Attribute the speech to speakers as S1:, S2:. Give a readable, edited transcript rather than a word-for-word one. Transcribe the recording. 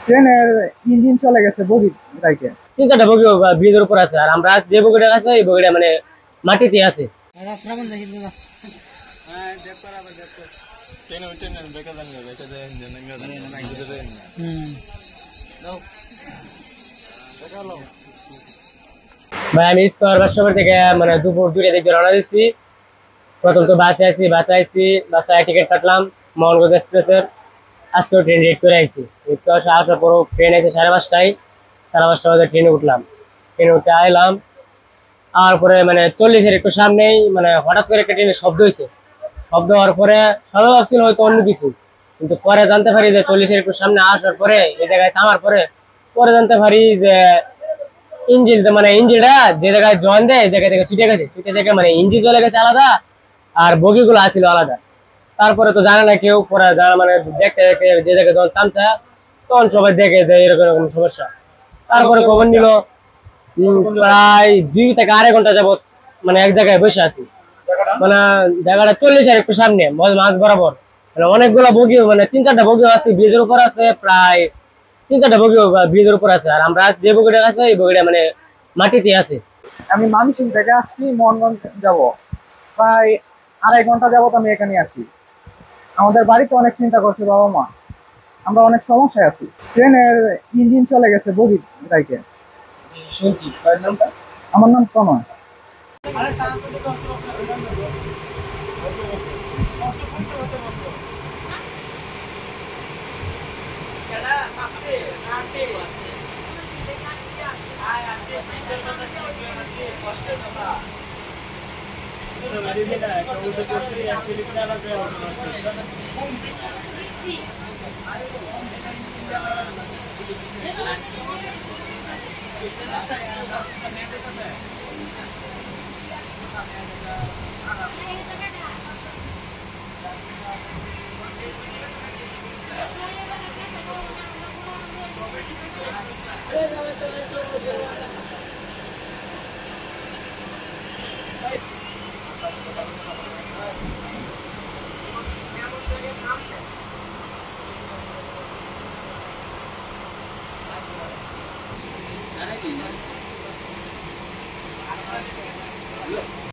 S1: ট্রেনের ইঞ্জিন চলে গেছে বগি রাইকে।
S2: 3-4টা বগি ব্রিজের উপর আছে, আর আমরা যে বগিটা আছে এই বগিটা মানে মাটিতে আছে। ভাই আমি স্কোয়ার বাসাবার থেকে মানে দুপুর 2টার দিকে রওনা দিচ্ছি। প্রথম তো বাসে আইছি, বাসে টিকিট কাটলাম মোহনগঞ্জ এক্সপ্রেসের। আজকেও ট্রেন রেড করে আইছি। আসার পরও ট্রেন আছে 5:30টায়, 5:30 বাজে ট্রেনে উঠলাম। ট্রেনে উঠে আইলাম, আর পরে মানে 40-এর একটু সামনেই মানে হঠাৎ করে একটা ট্রেনের শব্দ হয়েছে। শব্দ হওয়ার পরে সবাই ভাবছিল হয়তো অন্য কিছু, কিন্তু পরে জানতে পারি যে 40-এর একটু সামনে আসার পরে এই জায়গায় থামার পরে পরে জানতে পারি যে ইঞ্জিনটা যে জায়গায় জয়েন দেয় এই জায়গা থেকে ছুটে গেছে, ছুটে থেকে মানে ইঞ্জিন চলে গেছে আলাদা, আর বগিগুলো আসছিল আলাদা। তারপরে তো জানে না কেউ, পরে জানা মানে দেখতে দেখতে যে জায়গায় যখন থামছে তখন সবাই দেখে যে এরকম এরকম সমস্যা। তারপরে খবর নিল। প্রায় 2 থেকে 2.5 ঘন্টা যাবত মানে এক জায়গায় বসে আছি। মানে জায়গাটা 40-এর একটু সামনে মাঝ বরাবর, মানে অনেকগুলো বগি, মানে 3-4টা বগি আছে ব্রিজের উপর আছে, প্রায় 3-4টা বগি ব্রিজের উপর আছে, আর আমরা যে বগিটা আছে এই বগিটা মানে মাটিতে আছে।
S1: আমি ময়মনসিংহ থেকে আসছি মোহনগঞ্জ যাব, প্রায় 2.5 ঘন্টা যাবত আমি এখানে আছি। আমাদের বাড়িতে অনেক চিন্তা করছে বাবা মা, আমরা অনেক সমস্যায় আছি। ট্রেনের ইঞ্জিন চলে গেছে বগি রাইকে।
S2: শুনছি নামটা।
S1: আমার নাম প্রণয়।
S3: Look.